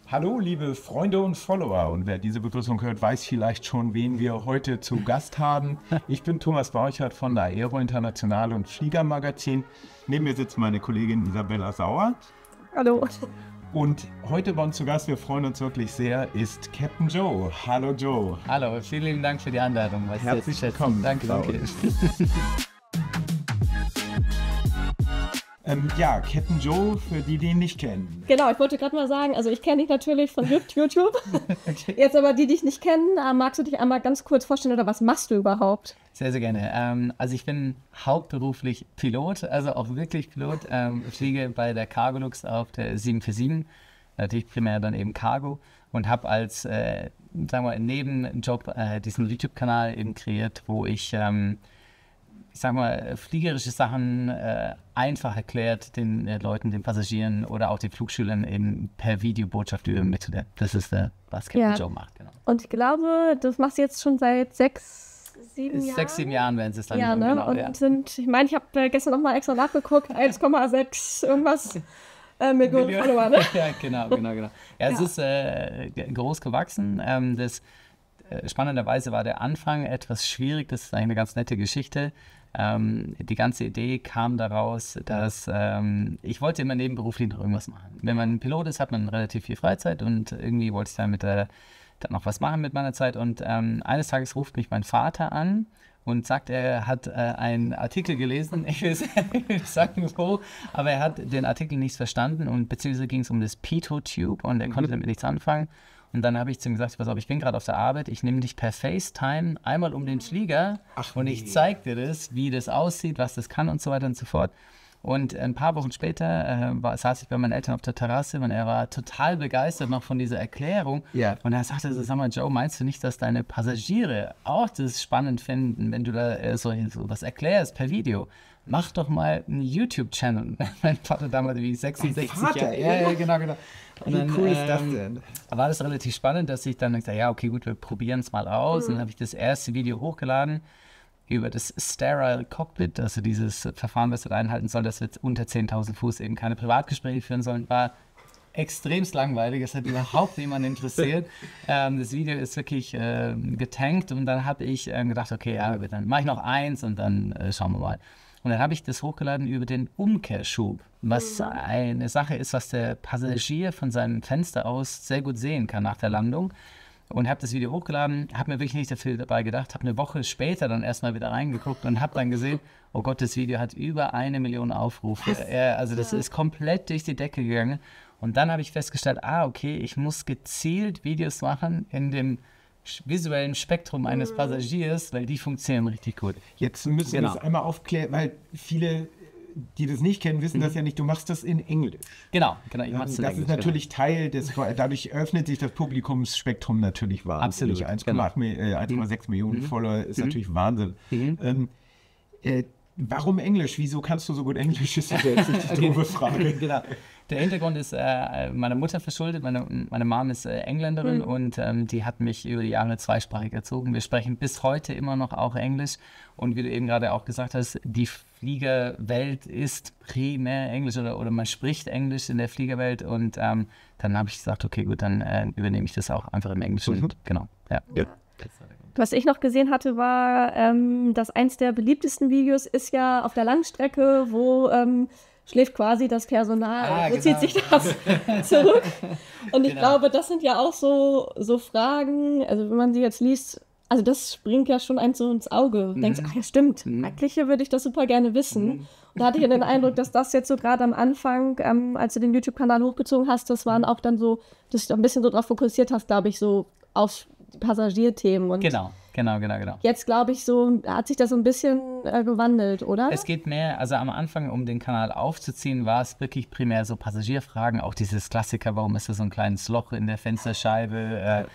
Hallo, liebe Freunde und Follower. Und wer diese Begrüßung hört, weiß vielleicht schon, wen wir heute zu Gast haben. Ich bin Thomas Borchert von der Aero International und Fliegermagazin. Neben mir sitzt meine Kollegin Isabella Sauer. Hallo. Und heute bei uns zu Gast, wir freuen uns wirklich sehr, ist Captain Joe. Hallo Joe. Hallo, vielen lieben Dank für die Einladung. Herzlich willkommen. Danke. Ja, Captain Joe, für die ihn nicht kennen. Genau, ich wollte gerade mal sagen, also ich kenne dich natürlich von YouTube. Okay. Jetzt aber die dich nicht kennen, magst du dich einmal ganz kurz vorstellen oder was machst du überhaupt? Sehr, sehr gerne. Also ich bin hauptberuflich Pilot, also auch wirklich Pilot. Fliege bei der Cargolux auf der 747, natürlich primär dann eben Cargo und habe als, sagen wir, Nebenjob diesen YouTube-Kanal eben kreiert, wo ich sag mal, fliegerische Sachen einfach erklärt den Leuten, den Passagieren oder auch den Flugschülern eben per Videobotschaft übermittelt. Das ist was Captain Joe macht, genau. Und ich glaube, das machst du jetzt schon seit 6-7 Jahren? 6-7 Jahren werden es dann. Ja, ne? Genau, und ja. ich meine, ich habe gestern noch mal extra nachgeguckt, 1,6 irgendwas Millionen Follower, ne? Ja, genau. Ja, es ist groß gewachsen. Spannenderweise war der Anfang etwas schwierig, das ist eigentlich eine ganz nette Geschichte. Die ganze Idee kam daraus, dass ich wollte immer nebenberuflich noch irgendwas machen. Wenn man Pilot ist, hat man relativ viel Freizeit und irgendwie wollte ich dann noch was machen mit meiner Zeit. Und eines Tages ruft mich mein Vater an und sagt, er hat einen Artikel gelesen, ich will sagen wo, aber er hat den Artikel nicht verstanden und beziehungsweise ging es um das Pitot-Tube und er konnte damit nichts anfangen. Und dann habe ich zu ihm gesagt, pass auf, ich bin gerade auf der Arbeit, ich nehme dich per FaceTime einmal um den Flieger und ich zeige dir das, wie das aussieht, was das kann und so weiter und so fort. Und ein paar Wochen später saß ich bei meinen Eltern auf der Terrasse und er war total begeistert noch von dieser Erklärung. Ja. Und er sagte so, sag mal, Joe, meinst du nicht, dass deine Passagiere auch das spannend finden, wenn du da so was erklärst per Video? Mach doch mal einen YouTube-Channel. Mein Vater damals wie 66 Jahre. Ja, genau. Und Wie dann, cool ist das denn? war das relativ spannend, dass ich dann gesagt habe, ja, okay, gut, wir probieren es mal aus. Und dann habe ich das erste Video hochgeladen über das Sterile Cockpit, also dieses Verfahren, was wir einhalten soll, dass wir jetzt unter 10.000 Fuß eben keine Privatgespräche führen sollen, war extremst langweilig, es hat überhaupt niemanden interessiert. Das Video ist wirklich getankt und dann habe ich gedacht, okay, ja, dann mache ich noch eins und dann schauen wir mal. Und dann habe ich das hochgeladen über den Umkehrschub, was eine Sache ist, was der Passagier von seinem Fenster aus sehr gut sehen kann nach der Landung. Und habe das Video hochgeladen, habe mir wirklich nicht dafür dabei gedacht, habe eine Woche später dann erstmal wieder reingeguckt und habe dann gesehen, oh Gott, das Video hat über 1 Million Aufrufe. Also das ist komplett durch die Decke gegangen. Und dann habe ich festgestellt, okay, ich muss gezielt Videos machen in dem visuellen Spektrum eines Passagiers, weil die funktionieren richtig gut. Jetzt müssen wir das einmal aufklären, weil viele, die das nicht kennen, wissen das ja nicht. Du machst das in Englisch. Genau. Ich mach's in das Englisch, ist natürlich Teil des, dadurch öffnet sich das Publikumsspektrum natürlich wahnsinnig. Absolut, 1,6 Millionen Follower ist natürlich Wahnsinn. Warum Englisch? Wieso kannst du so gut Englisch? Ist jetzt die doofe Frage. Genau. Der Hintergrund ist meiner Mutter verschuldet. Meine Mom ist Engländerin und die hat mich über die Jahre zweisprachig erzogen. Wir sprechen bis heute immer noch auch Englisch. Und wie du eben gerade auch gesagt hast, die Fliegerwelt ist primär Englisch oder man spricht Englisch in der Fliegerwelt. Und dann habe ich gesagt, okay, gut, dann übernehme ich das auch einfach im Englischen. Genau, ja. Was ich noch gesehen hatte, war, dass eins der beliebtesten Videos ist ja auf der Langstrecke, wo schläft quasi das Personal, zieht sich das zurück. Und ich glaube, das sind ja auch so Fragen, also wenn man sie jetzt liest, also das springt ja schon einem so ins Auge. Du denkst, ja stimmt, eigentlich würde ich das super gerne wissen. Und da hatte ich ja den Eindruck, dass das jetzt so gerade am Anfang, als du den YouTube-Kanal hochgezogen hast, das waren auch dann so, dass du ein bisschen so drauf fokussiert hast, glaube ich, so auf Passagierthemen. Und Genau. Jetzt, glaube ich, so hat sich das so ein bisschen gewandelt, oder? Es geht mehr, also am Anfang, um den Kanal aufzuziehen, war es wirklich primär so Passagierfragen, auch dieses Klassiker, warum ist da so ein kleines Loch in der Fensterscheibe,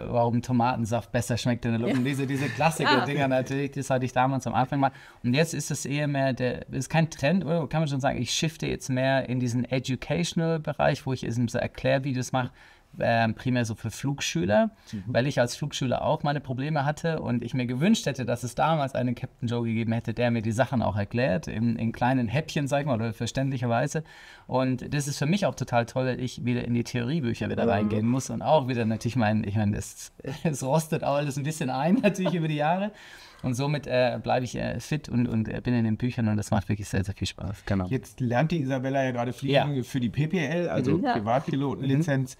warum Tomatensaft besser schmeckt in der Luft. Ja. Diese Klassiker-Dinger natürlich, das hatte ich damals am Anfang mal. Und jetzt ist es eher mehr, ist kein Trend, oder kann man schon sagen, ich shifte jetzt mehr in diesen Educational-Bereich, wo ich so Erklärvideos mache, primär so für Flugschüler, weil ich als Flugschüler auch meine Probleme hatte und ich mir gewünscht hätte, dass es damals einen Captain Joe gegeben hätte, der mir die Sachen auch erklärt, in kleinen Häppchen, sag ich mal, oder verständlicherweise. Und das ist für mich auch total toll, dass ich wieder in die Theoriebücher wieder reingehen muss und auch wieder natürlich es rostet auch alles ein bisschen ein, natürlich über die Jahre. Und somit bleibe ich fit und bin in den Büchern und das macht wirklich sehr, sehr viel Spaß. Genau. Jetzt lernt die Isabella ja gerade fliegen für die PPL, also Privatpilotenlizenz.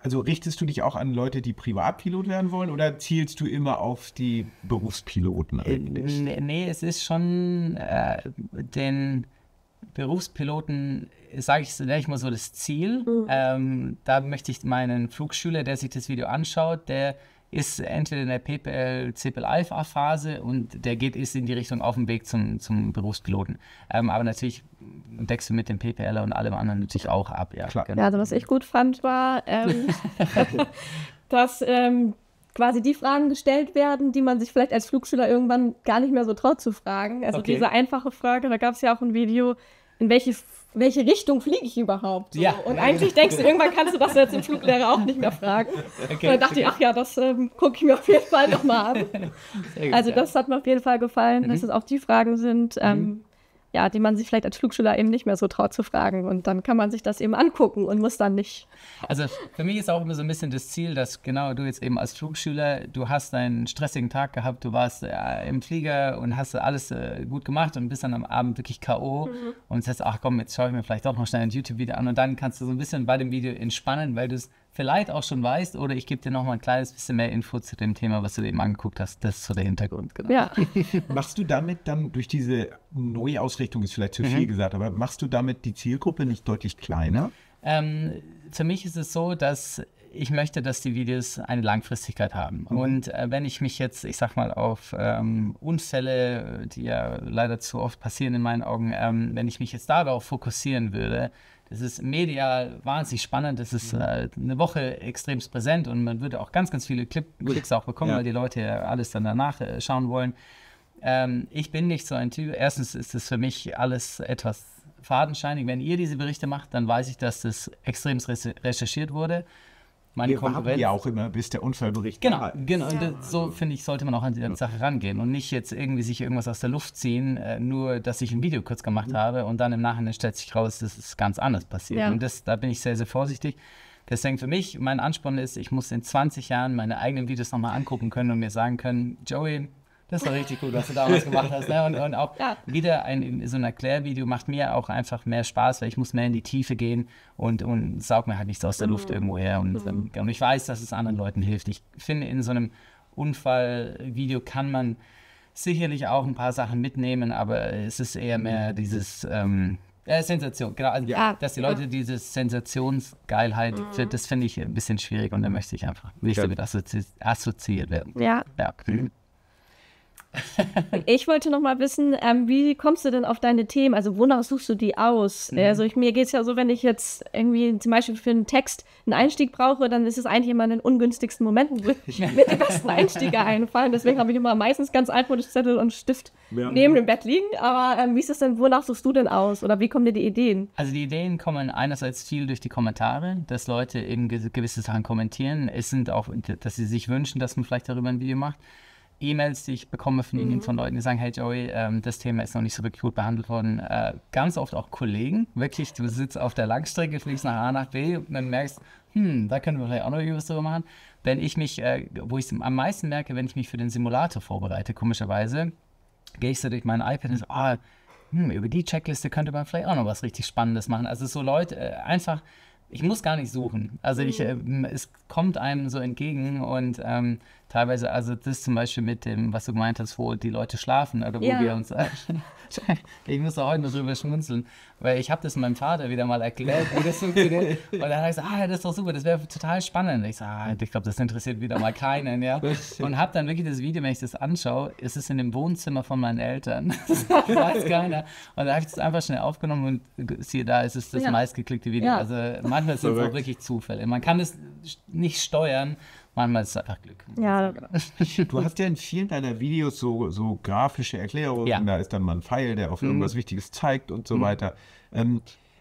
Also richtest du dich auch an Leute, die Privatpilot werden wollen oder zielst du immer auf die Berufspiloten eigentlich? Nee, es ist schon den Berufspiloten, nenne ich mal so das Ziel. Da möchte ich meinen Flugschüler, der sich das Video anschaut, der ist entweder in der PPL, CPL-Phase und der ist in die Richtung auf dem Weg zum Berufspiloten. Aber natürlich deckst du mit dem PPL und allem anderen natürlich auch ab. Ja, klar. Genau. Ja, also was ich gut fand, war, dass quasi die Fragen gestellt werden, die man sich vielleicht als Flugschüler irgendwann gar nicht mehr so traut zu fragen. Also diese einfache Frage, da gab es ja auch ein Video, in welche Richtung fliege ich überhaupt? So. Ja. Und eigentlich denkst du, irgendwann kannst du das jetzt im Fluglehrer auch nicht mehr fragen. Okay. Und dann dachte ich, ach ja, das gucke ich mir auf jeden Fall nochmal an. Sehr gut, Also das hat mir auf jeden Fall gefallen, dass es auch die Fragen sind, die man sich vielleicht als Flugschüler eben nicht mehr so traut zu fragen. Und dann kann man sich das eben angucken und muss dann nicht. Also für mich ist auch immer so ein bisschen das Ziel, dass genau du jetzt eben als Flugschüler, du hast einen stressigen Tag gehabt, du warst im Flieger und hast alles gut gemacht und bist dann am Abend wirklich K.O. und sagst, ach komm, jetzt schaue ich mir vielleicht doch noch schnell ein YouTube-Video an und dann kannst du so ein bisschen bei dem Video entspannen, weil du es vielleicht auch schon weißt oder ich gebe dir noch mal ein kleines bisschen mehr Info zu dem Thema, was du dir eben angeguckt hast. Das ist so der Hintergrund. Genau. Ja. Machst du damit dann durch diese Neuausrichtung, ist vielleicht zu viel gesagt, aber machst du damit die Zielgruppe nicht deutlich kleiner? Für mich ist es so, dass ich möchte, dass die Videos eine Langfristigkeit haben. Und wenn ich mich jetzt, ich sag mal, auf Unfälle, die ja leider zu oft passieren in meinen Augen, wenn ich mich jetzt darauf fokussieren würde, das ist medial wahnsinnig spannend, das ist eine Woche extremst präsent und man würde auch ganz, ganz viele Klicks auch bekommen, weil die Leute ja alles dann danach schauen wollen. Ich bin nicht so ein Typ. Erstens ist es für mich alles etwas fadenscheinig. Wenn ihr diese Berichte macht, dann weiß ich, dass das extremst recherchiert wurde. Wir warten ja auch immer, bis der Unfallbericht Genau. Und so, finde ich, sollte man auch an die Sache rangehen und nicht jetzt irgendwie sich irgendwas aus der Luft ziehen, nur, dass ich ein Video kurz gemacht habe und dann im Nachhinein stellt sich raus, dass es ganz anders passiert. Ja. Und da bin ich sehr, sehr vorsichtig. Deswegen für mich, mein Ansporn ist, ich muss in 20 Jahren meine eigenen Videos nochmal angucken können und mir sagen können, Joey, das war richtig gut, was du damals gemacht hast. Ne? Und auch wieder so ein Erklärvideo macht mir auch einfach mehr Spaß, weil ich muss mehr in die Tiefe gehen und saug mir halt nichts aus der Luft irgendwo her. Und ich weiß, dass es anderen Leuten hilft. Ich finde, in so einem Unfallvideo kann man sicherlich auch ein paar Sachen mitnehmen, aber es ist eher mehr dieses Sensation. Genau, also, dass die Leute diese Sensationsgeilheit, das finde ich ein bisschen schwierig und da möchte ich einfach nicht damit assoziiert werden. Ja. Ich wollte noch mal wissen, wie kommst du denn auf deine Themen? Also wonach suchst du die aus? Also mir geht es ja so, wenn ich jetzt irgendwie zum Beispiel für einen Text einen Einstieg brauche, dann ist es eigentlich immer in den ungünstigsten Momenten, wo mir die besten Einstiege einfallen. Deswegen habe ich immer meistens ganz einfach Zettel und Stift neben dem Bett liegen. Aber wie ist es denn, wonach suchst du denn aus? Oder wie kommen dir die Ideen? Also die Ideen kommen einerseits viel durch die Kommentare, dass Leute eben gewisse Sachen kommentieren. Es sind auch, dass sie sich wünschen, dass man vielleicht darüber ein Video macht. E-Mails, die ich bekomme von Ihnen, von Leuten, die sagen, hey Joey, das Thema ist noch nicht so wirklich gut behandelt worden. Ganz oft auch Kollegen, wirklich, du sitzt auf der Langstrecke, fliegst nach A nach B und dann merkst, da können wir vielleicht auch noch irgendwas drüber machen. Wenn ich mich, wo ich es am meisten merke, wenn ich mich für den Simulator vorbereite, komischerweise, gehe ich so durch mein iPad und so, über die Checkliste könnte man vielleicht auch noch was richtig Spannendes machen. Also so Leute, einfach, ich muss gar nicht suchen. Also es kommt einem so entgegen und teilweise, also das zum Beispiel mit dem, was du gemeint hast, wo die Leute schlafen oder wo wir uns, ich muss da heute noch drüber schmunzeln, weil ich habe das meinem Vater wieder mal erklärt, wie das funktioniert und dann habe ich gesagt, das ist doch super, das wäre total spannend. Ich sage, ich glaube, das interessiert wieder mal keinen, ja. Und habe dann wirklich das Video, wenn ich das anschaue, ist es in dem Wohnzimmer von meinen Eltern. Das weiß keiner. Und da habe ich das einfach schnell aufgenommen und siehe da, ist es das meistgeklickte Video. Ja. Also manchmal sind es auch wirklich Zufälle. Man kann es nicht steuern. Manchmal ist es einfach Glück. Ja, genau. Du hast ja in vielen deiner Videos so grafische Erklärungen. Ja. Da ist dann mal ein Pfeil, der auf irgendwas Wichtiges zeigt und so weiter.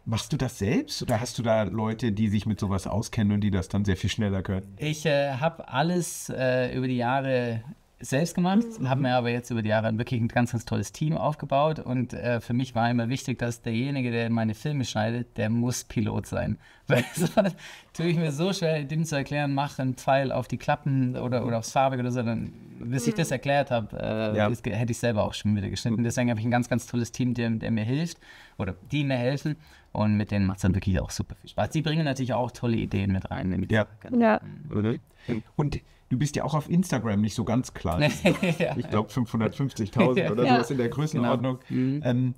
Machst du das selbst oder hast du da Leute, die sich mit sowas auskennen und die das dann sehr viel schneller können? Ich habe alles über die Jahre selbst gemacht, habe mir aber jetzt über die Jahre wirklich ein ganz, ganz tolles Team aufgebaut und für mich war immer wichtig, dass derjenige, der meine Filme schneidet, der muss Pilot sein. Weil sonst tue ich mir so schwer, dem zu erklären, mach einen Pfeil auf die Klappen oder aufs Fahrwerk oder so, dann, bis ich das erklärt habe, hätte ich selber auch schon wieder geschnitten. Deswegen habe ich ein ganz, ganz tolles Team, der mir hilft oder die mir helfen und mit denen macht es dann wirklich auch super viel Spaß. Die bringen natürlich auch tolle Ideen mit rein. Ja. Und du bist ja auch auf Instagram nicht so ganz klar. Ich glaube 550.000 oder sowas in der Größenordnung. Genau.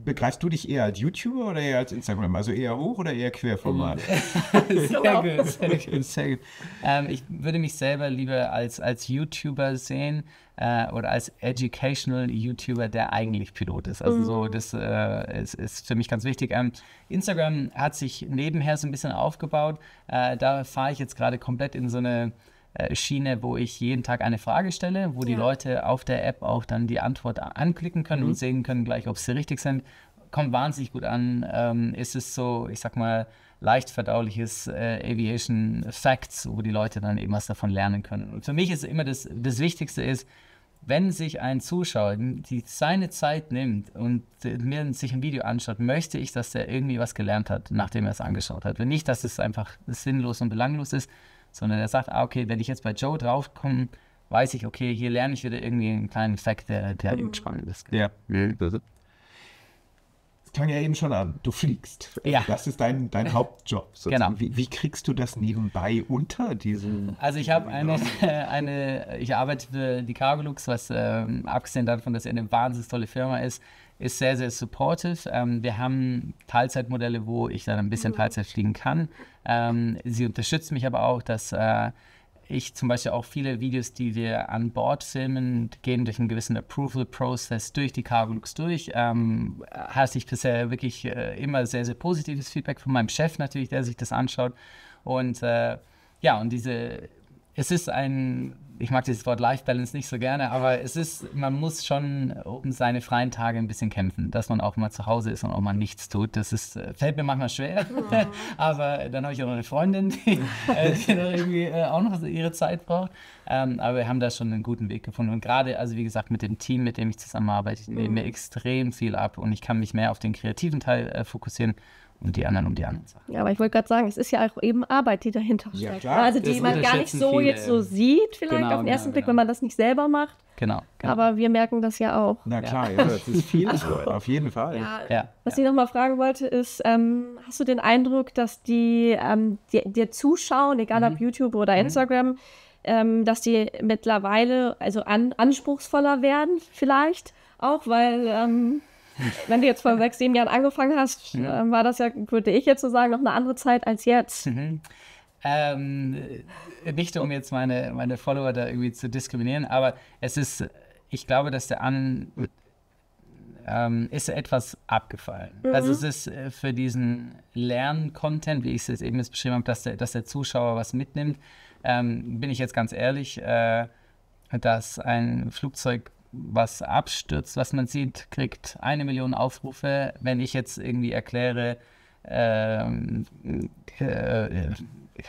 Begreifst du dich eher als YouTuber oder eher als Instagram? Also eher hoch oder eher Querformat? Sehr gut. Ich würde mich selber lieber als YouTuber sehen oder als Educational YouTuber, der eigentlich Pilot ist. Also so, das ist für mich ganz wichtig. Instagram hat sich nebenher so ein bisschen aufgebaut. Da fahre ich jetzt gerade komplett in so eine Schiene, wo ich jeden Tag eine Frage stelle, wo die Leute auf der App auch dann die Antwort anklicken können und sehen können gleich, ob sie richtig sind. Kommt wahnsinnig gut an. Ist es so, ich sag mal, leicht verdauliches Aviation Facts, wo die Leute dann eben was davon lernen können. Und für mich ist immer das Wichtigste ist, wenn sich ein Zuschauer seine Zeit nimmt und mir sich ein Video anschaut, möchte ich, dass der irgendwie was gelernt hat, nachdem er es angeschaut hat. Wenn nicht, dass es einfach sinnlos und belanglos ist, sondern er sagt, okay, wenn ich jetzt bei Joe draufkomme, weiß ich, okay, hier lerne ich wieder irgendwie einen kleinen Fact, der spannend ist. Ja. Das klang ja eben schon an, du fliegst. Ja. Das ist dein Hauptjob. Genau. Wie kriegst du das nebenbei unter diesen... Also ich habe ich arbeite für die Cargolux, was abgesehen davon, dass er eine wahnsinnig tolle Firma ist sehr, sehr supportive. Wir haben Teilzeitmodelle, wo ich dann ein bisschen Teilzeit fliegen kann. Sie unterstützt mich aber auch, dass ich zum Beispiel auch viele Videos, die wir an Bord filmen, gehen durch einen gewissen Approval-Prozess durch die Cargolux durch. Hatte ich bisher wirklich immer sehr, sehr positives Feedback von meinem Chef natürlich, der sich das anschaut. Und es ist ich mag dieses Wort Life-Balance nicht so gerne, aber man muss schon um seine freien Tage ein bisschen kämpfen, dass man auch mal zu Hause ist und auch mal nichts tut. Fällt mir manchmal schwer, aber dann habe ich auch noch eine Freundin, die irgendwie auch noch ihre Zeit braucht. Aber wir haben da schon einen guten Weg gefunden und gerade, also wie gesagt, mit dem Team, mit dem ich zusammenarbeite, ich nehme mir extrem viel ab und ich kann mich mehr auf den kreativen Teil fokussieren. Und die anderen um die anderen Sachen. Ja, aber ich wollte gerade sagen, es ist ja auch eben Arbeit, die dahinter steckt. Ja, klar. Also die man gar nicht so jetzt so sieht, vielleicht auf den ersten Blick, wenn man das nicht selber macht. Genau. Aber wir merken das ja auch. Na klar, ja, das ist viel auf jeden Fall. Was ich noch mal fragen wollte, ist, hast du den Eindruck, dass dir zuschauen, egal ob YouTube oder Instagram, dass die mittlerweile also anspruchsvoller werden vielleicht auch, weil... Wenn du jetzt vor 6, 7 Jahren angefangen hast, war das ja, würde ich jetzt so sagen, noch eine andere Zeit als jetzt. Nicht um jetzt meine Follower da irgendwie zu diskriminieren, aber ich glaube, dass ist etwas abgefallen. Also es ist für diesen Lern-Content, wie ich es jetzt eben beschrieben habe, dass der Zuschauer was mitnimmt, bin ich jetzt ganz ehrlich, dass ein Flugzeug was abstürzt, was man sieht, kriegt 1 Million Aufrufe. Wenn ich jetzt irgendwie erkläre, keine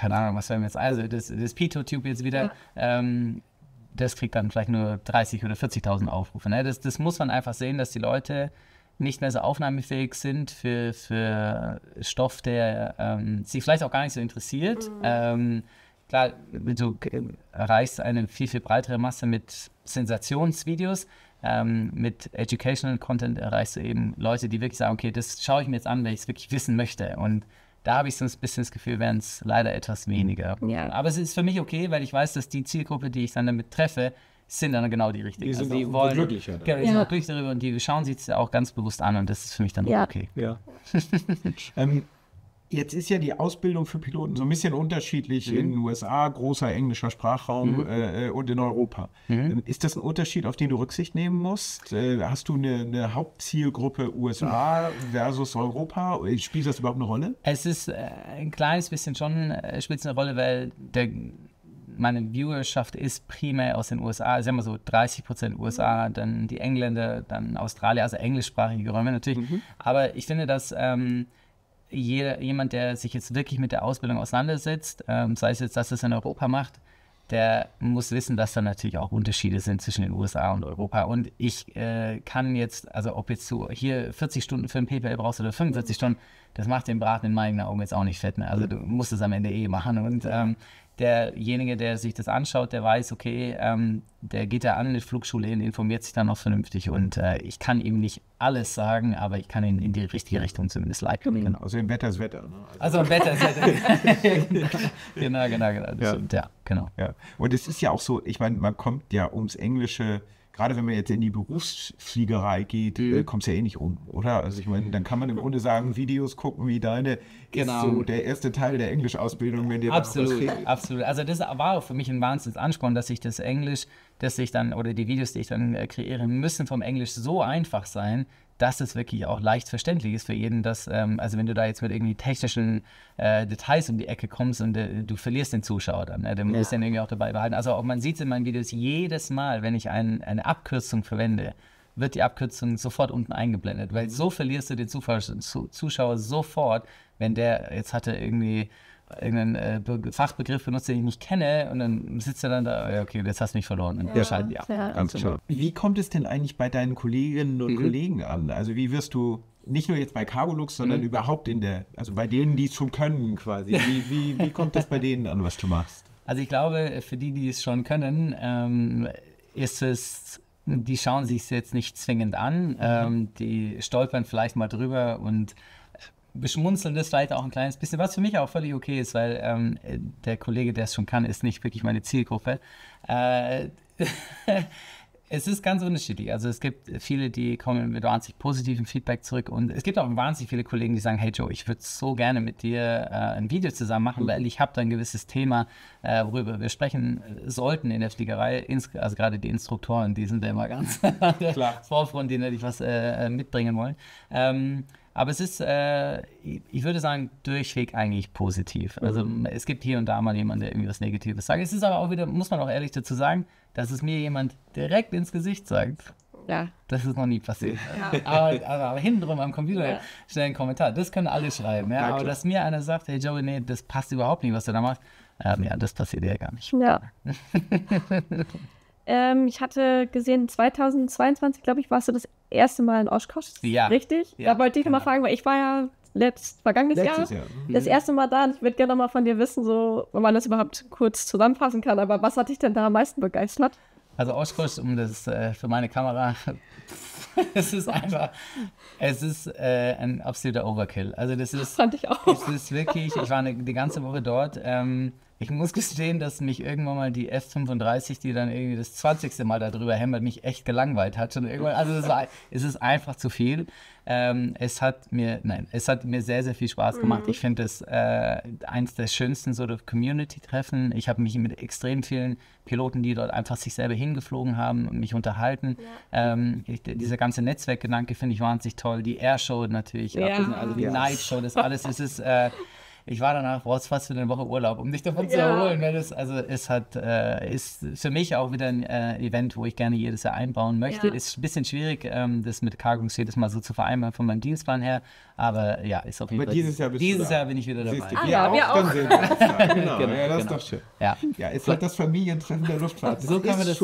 Ahnung, was werden wir jetzt, also das Pitot-Tube jetzt wieder, das kriegt dann vielleicht nur 30.000 oder 40.000 Aufrufe. Ne? Das muss man einfach sehen, dass die Leute nicht mehr so aufnahmefähig sind für Stoff, der sie vielleicht auch gar nicht so interessiert. Klar, du erreichst eine viel, viel breitere Masse mit Sensationsvideos. Mit Educational Content erreichst du eben Leute, die wirklich sagen, okay, das schaue ich mir jetzt an, weil ich es wirklich wissen möchte. Und da habe ich so ein bisschen das Gefühl, wären es leider etwas weniger. Ja. Aber es ist für mich okay, weil ich weiß, dass die Zielgruppe, die ich dann damit treffe, sind dann genau die richtigen. Die sind also die wollen glücklicher. Genau, die sind auch glücklich darüber und die schauen sich es auch ganz bewusst an und das ist für mich dann okay. Ja. Jetzt ist ja die Ausbildung für Piloten so ein bisschen unterschiedlich in den USA, großer englischer Sprachraum und in Europa. Ist das ein Unterschied, auf den du Rücksicht nehmen musst? Hast du eine Hauptzielgruppe USA versus Europa? Spielt das überhaupt eine Rolle? Es ist ein kleines bisschen schon, spielt es eine Rolle, weil meine Viewerschaft ist primär aus den USA, sagen wir so 30% USA, dann die Engländer, dann Australier, also englischsprachige Räume natürlich. Aber ich finde, dass jemand, der sich jetzt wirklich mit der Ausbildung auseinandersetzt, sei es jetzt, dass es in Europa macht, der muss wissen, dass da natürlich auch Unterschiede sind zwischen den USA und Europa. Und ich kann jetzt, also ob jetzt du hier 40 Stunden für ein PPL brauchst oder 45 Stunden, das macht den Braten in meinen Augen jetzt auch nicht fett. Ne? Also du musst es am Ende machen. Und derjenige, der sich das anschaut, der weiß, okay, der geht da an eine Flugschule hin, informiert sich dann noch vernünftig. Und ich kann ihm nicht alles sagen, aber ich kann ihn in die richtige Richtung zumindest leiten. Genau. Also im Wetter ist Wetter. Ne? Also im Wetter ist Wetter. Genau. Das stimmt, genau. Ja. Und es ist ja auch so, ich meine, man kommt ja ums Englische, gerade wenn man jetzt in die Berufsfliegerei geht, kommt es ja eh nicht um, oder? Also ich meine, dann kann man im Grunde sagen, Videos gucken wie deine, ist so der erste Teil der Englischausbildung, wenn dir absolut. Also das war auch für mich ein Wahnsinnsansporn, dass ich das Englisch, oder die Videos, die ich dann kreiere, müssen vom Englisch so einfach sein, dass es wirklich auch leicht verständlich ist für jeden, dass, also wenn du da jetzt mit irgendwie technischen Details um die Ecke kommst und du verlierst den Zuschauer dann, du musst den irgendwie auch dabei behalten. Also auch man sieht es in meinen Videos jedes Mal, wenn ich eine Abkürzung verwende, wird die Abkürzung sofort unten eingeblendet, weil so verlierst du den Zuschauer sofort, wenn der, jetzt hatte irgendwie irgendeinen Fachbegriff benutzt, den ich nicht kenne, und dann sitzt er dann da, ja, okay, jetzt hast du mich verloren. Und ganz klar. Wie kommt es denn eigentlich bei deinen Kolleginnen und Kollegen an? Also wie wirst du, nicht nur jetzt bei Cargolux, sondern überhaupt also bei denen, die es schon können quasi, wie kommt das bei denen an, was du machst? Also ich glaube, für die es schon können, ist es, die schauen sich es jetzt nicht zwingend an, die stolpern vielleicht mal drüber und beschmunzeln das vielleicht auch ein kleines bisschen, was für mich auch völlig okay ist, weil der Kollege, der es schon kann, ist nicht wirklich meine Zielgruppe. Es ist ganz unterschiedlich. Also es gibt viele, die kommen mit wahnsinnig positivem Feedback zurück, und es gibt auch wahnsinnig viele Kollegen, die sagen, hey Joe, ich würde so gerne mit dir ein Video zusammen machen, weil ich habe da ein gewisses Thema, worüber wir sprechen sollten in der Fliegerei. Also gerade die Instruktoren, die sind ja immer ganz an der Vorfront, die natürlich was mitbringen wollen. Aber es ist, ich würde sagen, durchweg eigentlich positiv. Also es gibt hier und da mal jemanden, der irgendwie was Negatives sagt. Es ist aber auch wieder, muss man auch ehrlich dazu sagen, dass es mir jemand direkt ins Gesicht sagt. Ja. Das ist noch nie passiert. Ja. Aber hinten drum am Computer schnell einen Kommentar. Das können alle schreiben. Ja? Aber dass mir einer sagt, hey Joey, nee, das passt überhaupt nicht, was du da machst. Ja, das passiert ja gar nicht. Ja. Ich hatte gesehen, 2022, glaube ich, warst du das erste Mal in Oshkosh. Ja. Richtig? Ja, da wollte ich mal fragen, weil ich war ja vergangenes Jahr das erste Mal da, und ich würde gerne noch mal von dir wissen, so, wenn man das überhaupt kurz zusammenfassen kann, aber was hat dich denn da am meisten begeistert? Also Oshkosh, um das für meine Kamera, es ist ein absoluter Overkill. Also das fand ich auch. Es ist wirklich, ich war die ganze Woche dort. Ich muss gestehen, dass mich irgendwann mal die F-35, die dann irgendwie das 20. Mal da drüber hämmert, mich echt gelangweilt hat. Also es ist einfach zu viel. Es hat mir sehr, sehr viel Spaß gemacht. Ich finde es eins der schönsten Community-Treffen. Ich habe mich mit extrem vielen Piloten, die dort einfach sich selber hingeflogen haben und mich unterhalten. Ja. Dieser ganze Netzwerkgedanke finde ich wahnsinnig toll. Die Airshow natürlich, also die Nightshow, das alles ist ich war danach, brauchst fast für eine Woche Urlaub, um dich davon zu erholen. Weil ist für mich auch wieder ein Event, wo ich gerne jedes Jahr einbauen möchte. Ist ein bisschen schwierig, das mit Cargolux jedes Mal so zu vereinbaren von meinem Dienstplan her. Aber ja, ist auf jeden Fall. Dieses Jahr bin ich wieder dabei. Wir auch. Genau. Ja, das ist doch schön. Ja, ist halt das Familientreffen der Luftfahrt. So kann man das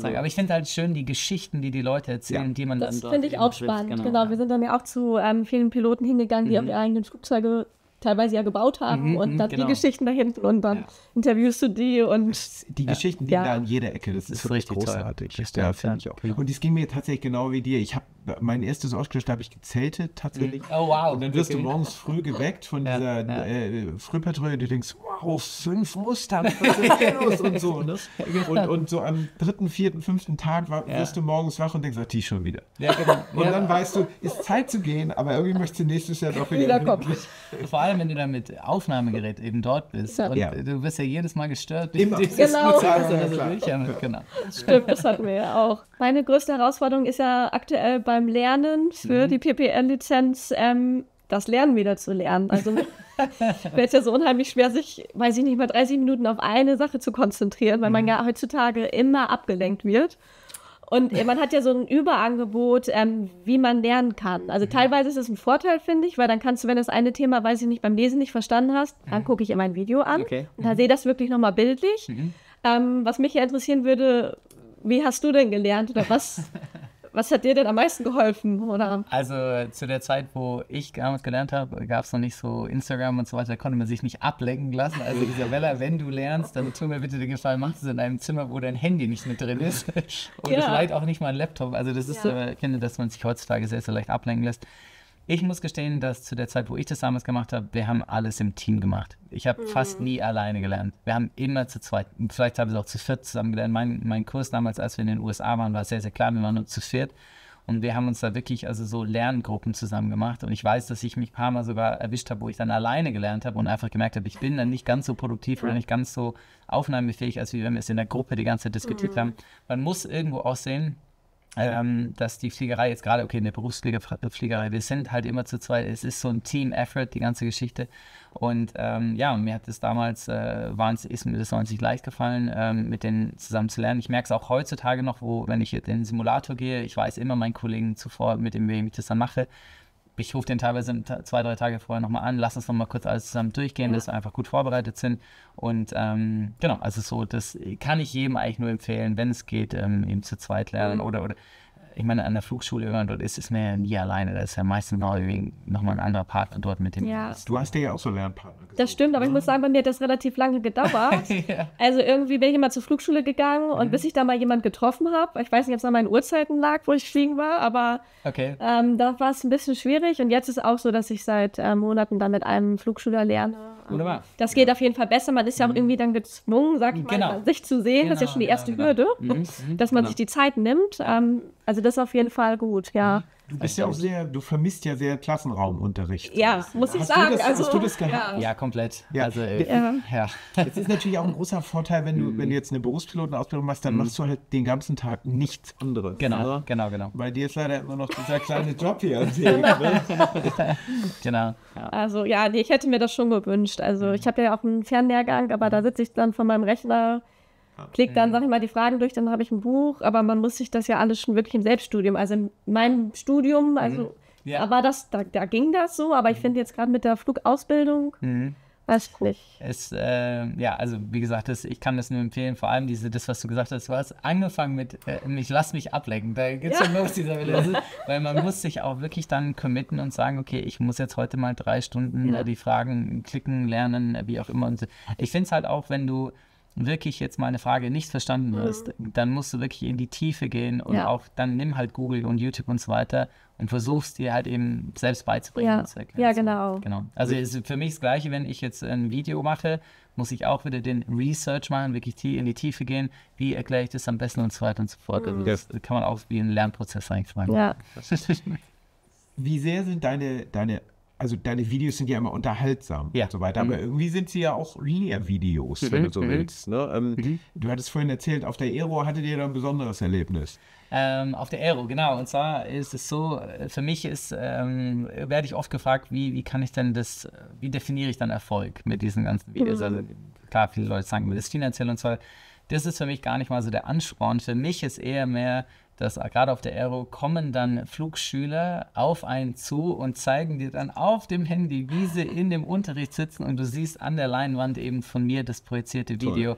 sagen. Aber ich finde halt schön die Geschichten, die Leute erzählen, die man dann dort. Das finde ich auch spannend. Genau, wir sind dann ja auch zu vielen Piloten hingegangen, die auf ihre eigenen Flugzeuge teilweise ja gebaut haben und dann die Geschichten da hinten, und dann interviewst du die, und die Geschichten liegen da an jeder Ecke. Das ist richtig großartig. Ja, finde ich auch. Und dies ging mir tatsächlich genau wie dir. Ich habe mein erstes Oshkosh, da habe ich gezeltet tatsächlich. Oh wow. Und dann wirst du morgens früh geweckt von dieser Frühpatrouille, du denkst, wow, 5 Mustern und so. Ne? Und so am 3., 4., 5. Tag wirst du morgens wach und denkst, die schon wieder. Ja, genau. Und dann weißt du, ist Zeit zu gehen, aber irgendwie möchtest du nächstes Jahr doch wieder kommen. Vor allem, wenn du dann mit Aufnahmegerät eben dort bist. Ja. Und du wirst ja jedes Mal gestört. Genau. Stimmt, das hatten wir ja auch. Meine größte Herausforderung ist ja aktuell beim Lernen für die PPL-Lizenz, das Lernen wieder zu lernen. Also mir fällt ja so unheimlich schwer, sich, weiß ich nicht, mal 30 Minuten auf eine Sache zu konzentrieren, weil man ja heutzutage immer abgelenkt wird. Und man hat ja so ein Überangebot, wie man lernen kann. Also teilweise ist es ein Vorteil, finde ich, weil dann kannst du, wenn das eine Thema, weiß ich nicht, beim Lesen nicht verstanden hast, dann gucke ich immer ein Video an und da sehe das wirklich nochmal bildlich. Was mich ja interessieren würde, wie hast du denn gelernt oder was hat dir denn am meisten geholfen? Oder? Also zu der Zeit, wo ich damals gelernt habe, gab es noch nicht so Instagram und so weiter, da konnte man sich nicht ablenken lassen. Also Isabella, wenn du lernst, dann tu mir bitte den Gefallen, mach es in einem Zimmer, wo dein Handy nicht mit drin ist und vielleicht auch nicht mal ein Laptop. Also das ist, ich finde, dass man sich heutzutage sehr, sehr leicht ablenken lässt. Ich muss gestehen, dass zu der Zeit, wo ich das damals gemacht habe, wir haben alles im Team gemacht. Ich habe fast nie alleine gelernt. Wir haben immer zu zweit, vielleicht haben wir auch zu viert zusammen gelernt. Mein Kurs damals, als wir in den USA waren, war sehr, sehr klar. Wir waren nur zu viert und wir haben uns da wirklich also so Lerngruppen zusammen gemacht. Und ich weiß, dass ich mich ein paar Mal sogar erwischt habe, wo ich dann alleine gelernt habe und einfach gemerkt habe, ich bin dann nicht ganz so produktiv oder nicht ganz so aufnahmefähig, als wenn wir es in der Gruppe die ganze Zeit diskutiert haben. Man muss irgendwo aussehen, dass die Fliegerei jetzt gerade, okay, in der Berufsfliegerei, wir sind halt immer zu zweit, es ist so ein Team-Effort, die ganze Geschichte und und mir hat das damals, ist mir das wahnsinnig leicht gefallen, mit denen zusammen zu lernen. Ich merke es auch heutzutage noch, wenn ich in den Simulator gehe, ich weiß immer meinen Kollegen zuvor, mit dem ich das dann mache. Ich rufe den teilweise 2-3 Tage vorher nochmal an, lass uns nochmal kurz alles zusammen durchgehen, dass wir einfach gut vorbereitet sind. Und genau, also so, das kann ich jedem eigentlich nur empfehlen, wenn es geht, eben zu zweit lernen oder ich meine, an der Flugschule, wenn man dort ist man ja nie alleine. Da ist ja meistens nochmal ein anderer Partner dort mit dem. Ja. Du hast ja auch so Lernpartner gesucht. Das stimmt, aber ich muss sagen, bei mir hat das relativ lange gedauert. Also irgendwie bin ich immer zur Flugschule gegangen und bis ich da mal jemanden getroffen habe, ich weiß nicht, ob es an meinen Uhrzeiten lag, wo ich fliegen war, aber da war es ein bisschen schwierig und jetzt ist es auch so, dass ich seit Monaten dann mit einem Flugschüler lerne. Wunderbar. Das geht auf jeden Fall besser. Man ist ja auch irgendwie dann gezwungen, sag ich mal, sich zu sehen. Das ist ja schon die erste Hürde, dass man sich die Zeit nimmt. Also das ist auf jeden Fall gut, ja. Du bist ja auch du vermisst ja sehr Klassenraumunterricht. Ja, muss ich sagen. Hast du das gehabt? Ja, komplett. Ja. Also, Jetzt ist natürlich auch ein großer Vorteil, wenn du jetzt eine Berufspilotenausbildung machst, dann machst du halt den ganzen Tag nichts anderes. Genau. Bei dir ist leider immer noch dieser kleine Job hier. Genau. Ja. Also ich hätte mir das schon gewünscht. Also ich habe ja auch einen Fernlehrgang, aber da sitze ich dann vor meinem Rechner, klick dann, sag ich mal, die Fragen durch, dann habe ich ein Buch, aber man muss sich das ja alles schon wirklich im Selbststudium, also in meinem Studium, also da ging das so, aber ich finde jetzt gerade mit der Flugausbildung, weiß ich nicht. Also wie gesagt, ich kann das nur empfehlen, vor allem das, was du gesagt hast, du hast angefangen mit, ich lass mich ablenken, da geht's schon los, dieser Wille, weil man muss sich auch wirklich dann committen und sagen, okay, ich muss jetzt heute mal 3 Stunden die Fragen klicken, lernen, wie auch immer. Und ich finde es halt auch, wenn du wirklich jetzt mal eine Frage nicht verstanden hast, dann musst du wirklich in die Tiefe gehen und auch dann nimm halt Google und YouTube und so weiter und versuchst dir halt eben selbst beizubringen. Ja, genau. Also ist für mich das Gleiche, wenn ich jetzt ein Video mache, muss ich auch wieder den Research machen, wirklich in die Tiefe gehen, wie erkläre ich das am besten und so weiter und so fort. Also das kann man auch wie einen Lernprozess eigentlich sagen. Ja. Wie sehr sind deine Videos sind ja immer unterhaltsam und so weiter, aber irgendwie sind sie ja auch Lehrvideos, wenn du so willst. Ne? Du hattest vorhin erzählt, auf der Aero hattet ihr da ein besonderes Erlebnis. Auf der Aero, genau. Und zwar ist es so, für mich werde ich oft gefragt, wie kann ich denn wie definiere ich dann Erfolg mit diesen ganzen Videos? Also klar, viele Leute sagen mir das finanziell und zwar, das ist für mich gar nicht mal so der Ansporn. Für mich ist eher mehr, dass gerade auf der Aero kommen dann Flugschüler auf einen zu und zeigen dir dann auf dem Handy, wie sie in dem Unterricht sitzen und du siehst an der Leinwand eben von mir das projizierte Video.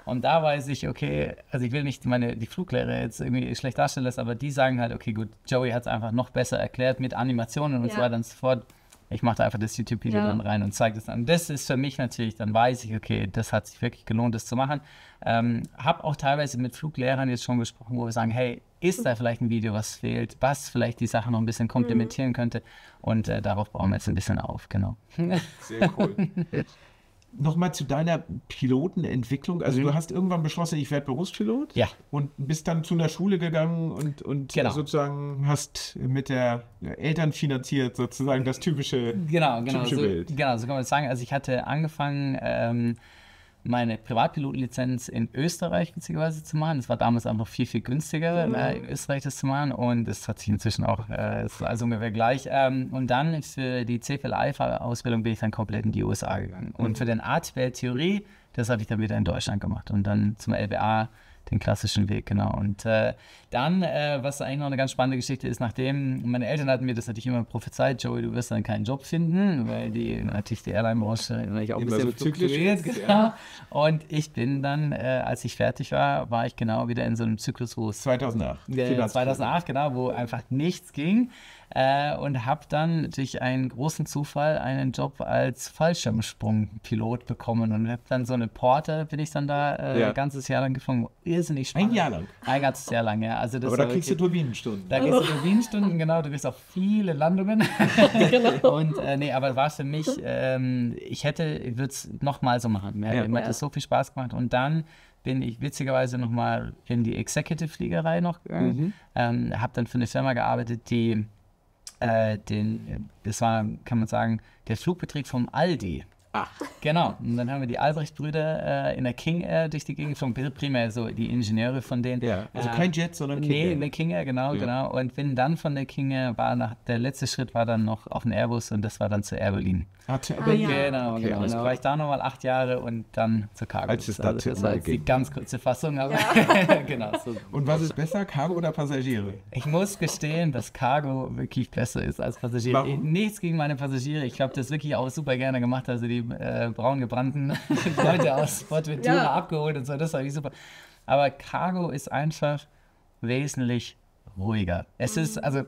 Und da weiß ich, okay, also ich will nicht die Fluglehrer jetzt irgendwie schlecht darstellen lassen, aber die sagen halt, okay, gut, Joey hat es einfach noch besser erklärt mit Animationen und so weiter und so fort. Ich mache da einfach das YouTube-Video dann rein und zeige das dann. Das ist für mich natürlich, dann weiß ich, okay, das hat sich wirklich gelohnt, das zu machen. Habe auch teilweise mit Fluglehrern jetzt schon gesprochen, wo wir sagen, hey, ist da vielleicht ein Video, was fehlt, was vielleicht die Sache noch ein bisschen komplementieren könnte und darauf bauen wir jetzt ein bisschen auf, genau. Sehr cool. Nochmal zu deiner Pilotenentwicklung. Also du hast irgendwann beschlossen, ich werde Berufspilot. Ja. Und bist dann zu einer Schule gegangen und sozusagen hast mit der Eltern finanziert sozusagen das typische Bild. Genau, so kann man das sagen. Also ich hatte angefangen meine Privatpilotenlizenz in Österreich witzigerweise zu machen. Das war damals auch noch viel, viel günstiger, in Österreich das zu machen. Und das hat sich inzwischen auch, ist also ungefähr gleich. Und dann für die CFLI-Ausbildung bin ich dann komplett in die USA gegangen. Und für den ATPL-Theorie, das habe ich dann wieder in Deutschland gemacht. Und dann zum LBA den klassischen Weg, genau. Und dann, was eigentlich noch eine ganz spannende Geschichte ist, nachdem meine Eltern hatten mir das natürlich immer prophezeit, Joey, du wirst dann keinen Job finden, weil natürlich die Airline-Branche natürlich auch ein bisschen so zyklisch fluktuiert, genau. Und ich bin dann, als ich fertig war ich genau wieder in so einem Zyklus, wo es 2008. 2008, genau, wo einfach nichts ging. Und habe dann durch einen großen Zufall einen Job als Fallschirmsprungpilot bekommen und habe dann so eine Porter, bin ich dann da ein ganzes Jahr lang geflogen. Irrsinnig spannend. Ein Jahr lang? Ein ganzes Jahr lang, ja. Also das aber da kriegst du Turbinenstunden. Da kriegst du Turbinenstunden, genau. Du kriegst auch viele Landungen. Genau. Und nee, aber war es für mich, ich würde es nochmal so machen. Mir hat das so viel Spaß gemacht. Und dann bin ich witzigerweise nochmal in die Executive-Fliegerei noch gegangen. Habe dann für eine Firma gearbeitet, die das war, kann man sagen, der Flugbetrieb vom Aldi. Genau. Und dann haben wir die Albrecht-Brüder in der King Air durch die Gegend geflogen, primär so die Ingenieure von denen. Ja, also kein Jet, sondern King Air. Nee, eine King Air, genau. Und bin dann von der King Air, der letzte Schritt war dann noch auf den Airbus und das war dann zur Air Berlin. Genau. Dann war ich da nochmal 8 Jahre und dann zur Cargo. Als es dazu das war jetzt die ganz kurze Fassung, aber genau. So. Und was ist besser, Cargo oder Passagiere? Ich muss gestehen, dass Cargo wirklich besser ist als Passagiere. Warum? Nichts gegen meine Passagiere. Ich habe das wirklich auch super gerne gemacht. Also die braun gebrannten Leute aus Fuerteventura abgeholt und so. Das war wirklich super. Aber Cargo ist einfach wesentlich ruhiger. Es ist also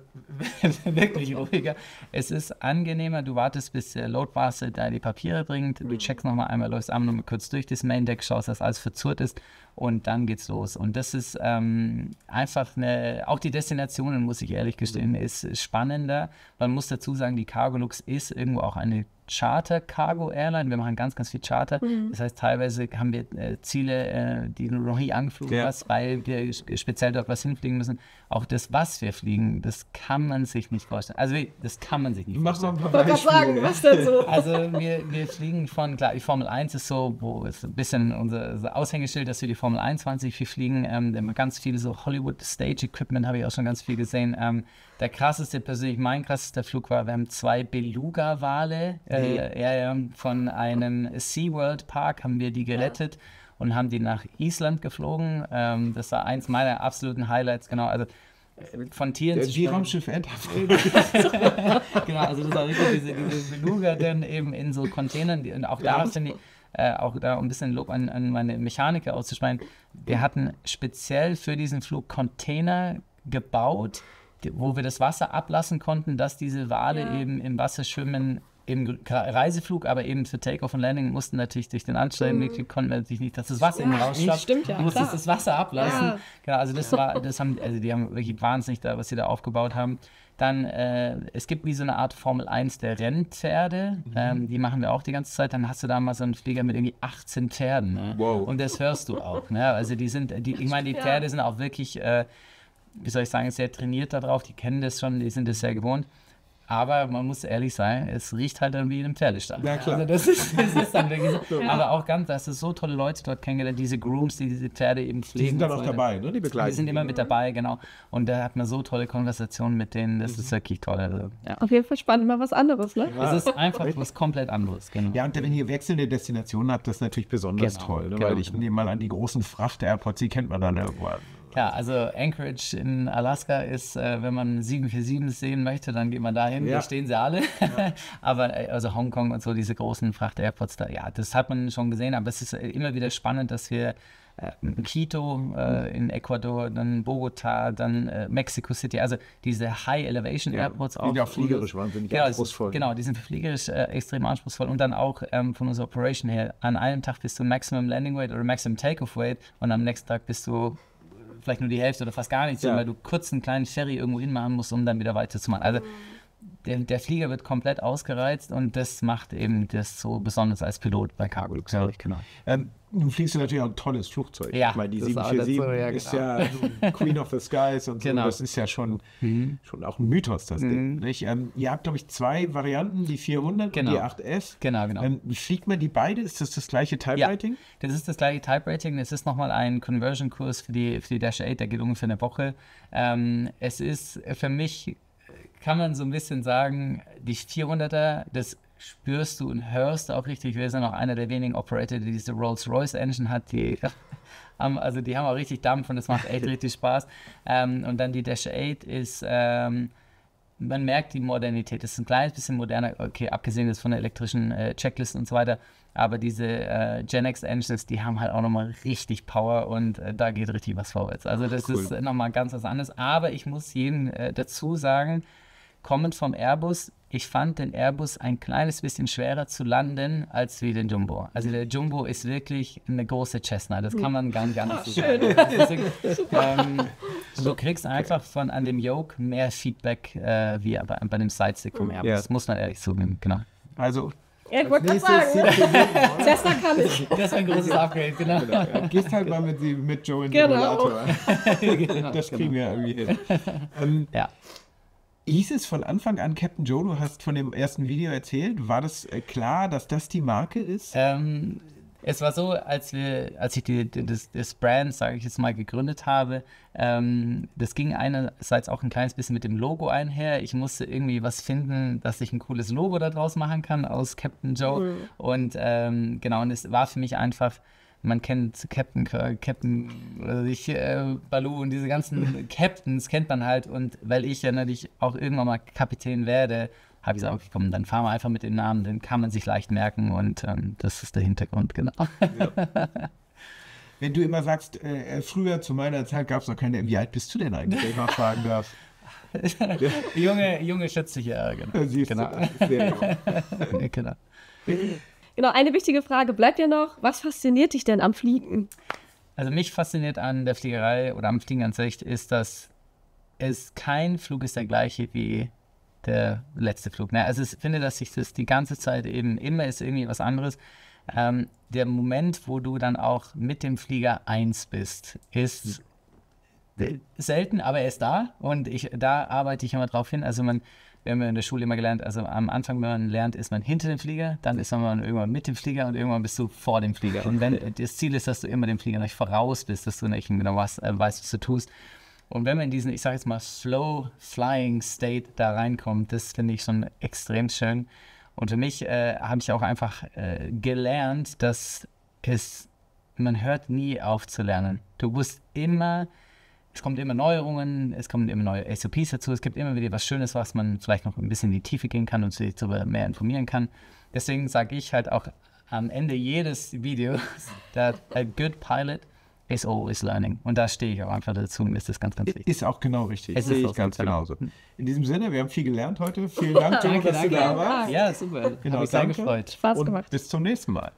wirklich ruhiger. Es ist angenehmer. Du wartest, bis der Loadmaster da die Papiere bringt. Du checkst nochmal einmal, läufst einmal nur kurz durch das Main Deck, schaust, dass alles verzurrt ist und dann geht's los. Und das ist einfach auch die Destinationen, muss ich ehrlich gestehen, ist spannender. Man muss dazu sagen, die Cargolux ist irgendwo auch eine Charter-Cargo-Airline. Wir machen ganz, ganz viel Charter. Das heißt, teilweise haben wir Ziele, die du noch nie angeflogen hast, weil wir speziell dort was hinfliegen müssen. Auch das, was wir fliegen, das kann man sich nicht vorstellen. Also, das kann man sich nicht vorstellen. Mach mal ein paar Beispiele. Was denn so? Also, wir fliegen klar, die Formel 1 ist so, wo ist ein bisschen unser Aushängeschild, dass wir die Formel 21 viel fliegen. Ganz viele so Hollywood-Stage-Equipment habe ich auch schon ganz viel gesehen. Der krasseste, persönlich mein krassester Flug war, wir haben 2 Beluga-Wale von einem SeaWorld-Park, haben wir die gerettet und haben die nach Island geflogen. Das war eins meiner absoluten Highlights, genau. Also von Tieren zu Die Raumschiff Ed. Genau, also das war wirklich diese Beluga dann eben in so Containern. Und auch da finde ich, auch da um ein bisschen Lob an meine Mechaniker auszusprechen. Wir hatten speziell für diesen Flug Container gebaut, wo wir das Wasser ablassen konnten, dass diese Wale eben im Wasser schwimmen, im Reiseflug, aber eben für Takeoff und Landing mussten natürlich durch den Anstrengen, konnten wir natürlich nicht, dass das Wasser eben rausschwappt. Stimmt, ja. Du musstest das Wasser ablassen. Ja. Genau, also die haben wirklich wahnsinnig da, was sie da aufgebaut haben. Dann, es gibt wie so eine Art Formel 1 der Rennpferde, die machen wir auch die ganze Zeit. Dann hast du da mal so einen Flieger mit irgendwie 18 Pferden. Ne? Wow. Und das hörst du auch. Ne? Also die Pferde sind auch wirklich, wie soll ich sagen, sehr trainiert darauf, die kennen das schon, die sind das sehr gewohnt. Aber man muss ehrlich sein, es riecht halt dann wie in einem Pferdestall. Ja, klar. Also das ist dann wirklich so. Aber auch dass es so tolle Leute dort kennengelernt, diese Grooms, die diese Pferde eben pflegen. Die sind dann auch so dabei, ne? Die begleiten. Die sind immer mit dabei, genau. Und da hat man so tolle Konversationen mit denen, das ist wirklich toll. Also, ja. Auf jeden Fall spannend, mal was anderes, ne? Es ist einfach was komplett anderes, genau. Ja, und wenn ihr wechselnde Destinationen habt, das ist natürlich besonders toll. Ne? Weil ich nehme mal an, die großen Fracht-Airports, die kennt man dann irgendwo. Ja, also Anchorage in Alaska ist, wenn man 747 sehen möchte, dann geht man dahin, da stehen sie alle. Ja. Aber also Hongkong und so, diese großen Fracht-Airports da, ja, das hat man schon gesehen, aber es ist immer wieder spannend, dass wir Quito in Ecuador, dann Bogota, dann Mexico City, also diese High-Elevation-Airports auch. Die ja fliegerisch wahnsinnig anspruchsvoll. Genau, die sind fliegerisch extrem anspruchsvoll und dann auch von unserer Operation her, an einem Tag bist du Maximum Landing Weight oder Maximum Takeoff Weight und am nächsten Tag bist du vielleicht nur die Hälfte oder fast gar nichts, weil du kurz einen kleinen Ferry irgendwo hinmachen musst, um dann wieder weiterzumachen. Also der Flieger wird komplett ausgereizt und das macht eben das so besonders als Pilot bei Cargolux. Ja, genau. Nun fliegst du natürlich auch ein tolles Flugzeug. Ja, ich meine, die das ist 747 ist ja Queen of the Skies und so. Das ist ja schon auch ein Mythos, das Ding. Nicht? Ihr habt, glaube ich, 2 Varianten, die 400 und die 8S. Genau. Fliegt man die beide? Ist das gleiche Type-Rating? Ja, das ist das gleiche Type-Rating. Es ist nochmal ein Conversion-Kurs für die Dash 8, der geht ungefähr eine Woche. Es ist für mich, kann man so ein bisschen sagen, die 400er, das spürst du und hörst du auch richtig. Wir sind auch einer der wenigen Operator, die diese Rolls-Royce-Engine hat. Die haben auch richtig Dampf und das macht echt richtig Spaß. Und dann die Dash 8 ist, man merkt die Modernität. Das ist ein kleines bisschen moderner, okay, abgesehen jetzt von der elektrischen Checklisten und so weiter. Aber diese Gen X Engines, die haben halt auch nochmal richtig Power und da geht richtig was vorwärts. Also das ist nochmal ganz was anderes. Aber ich muss jedem dazu sagen, kommend vom Airbus, ich fand den Airbus ein kleines bisschen schwerer zu landen als wie den Jumbo. Also der Jumbo ist wirklich eine große Cessna, das kann man gar nicht so sagen. Du kriegst einfach an dem Yoke mehr Feedback wie bei dem Sidestick vom Airbus, das muss man ehrlich zugeben, genau. Also ich wollte gerade sagen, Cessna kann ich. Das ist ein großes Upgrade, genau. Ja, gehst halt mal mit Joe in den Simulator. Das kriegen wir irgendwie hin. Ja. Hieß es von Anfang an, Captain Joe, du hast von dem ersten Video erzählt, war das klar, dass das die Marke ist? Es war so, als ich das Brand, sage ich jetzt mal, gegründet habe, das ging einerseits auch ein kleines bisschen mit dem Logo einher. Ich musste irgendwie was finden, dass ich ein cooles Logo da draus machen kann aus Captain Joe. Und und es war für mich einfach, man kennt Captain Kirk, Captain Baloo und diese ganzen Captains kennt man halt. Und weil ich ja natürlich auch irgendwann mal Kapitän werde, habe ich gesagt, okay, komm, dann fahren wir einfach mit dem Namen, den kann man sich leicht merken und das ist der Hintergrund, genau. Ja. Wenn du immer sagst, früher zu meiner Zeit gab es noch keine, wie alt bist du denn eigentlich, wenn ich mal fragen darf? junge schätzliche Jahre, genau. Siehst du, das ist sehr jung. Genau. Genau, eine wichtige Frage bleibt ja noch, was fasziniert dich denn am Fliegen? Also mich fasziniert an der Fliegerei oder am Fliegen an sich ist, dass kein Flug ist der gleiche wie der letzte Flug. Also ich finde, dass sich das die ganze Zeit eben immer ist irgendwie was anderes. Der Moment, wo du dann auch mit dem Flieger eins bist, ist selten, aber er ist da und da arbeite ich immer drauf hin. Also wir haben ja in der Schule immer gelernt, also am Anfang, wenn man lernt, ist man hinter dem Flieger, dann ist man irgendwann mit dem Flieger und irgendwann bist du vor dem Flieger. Und wenn das Ziel ist, dass du immer dem Flieger nicht voraus bist, dass du nicht genau weißt, was du tust. Und wenn man in diesen, ich sage jetzt mal, Slow Flying State da reinkommt, das finde ich schon extrem schön. Und für mich habe ich auch einfach gelernt, dass man hört nie auf zu lernen. Du musst immer, es kommen immer Neuerungen, es kommen immer neue SOPs dazu, es gibt immer wieder was Schönes, was man vielleicht noch ein bisschen in die Tiefe gehen kann und sich darüber mehr informieren kann. Deswegen sage ich halt auch am Ende jedes Videos, that a good pilot is always learning. Und da stehe ich auch einfach dazu und ist das ganz, ganz wichtig. Ist auch genau richtig. Das sehe ich ganz genauso. In diesem Sinne, wir haben viel gelernt heute. Vielen Dank, Joe, dass du da warst. Ja, super. Genau, Habe ich sehr gefreut. Spaß gemacht. Und bis zum nächsten Mal.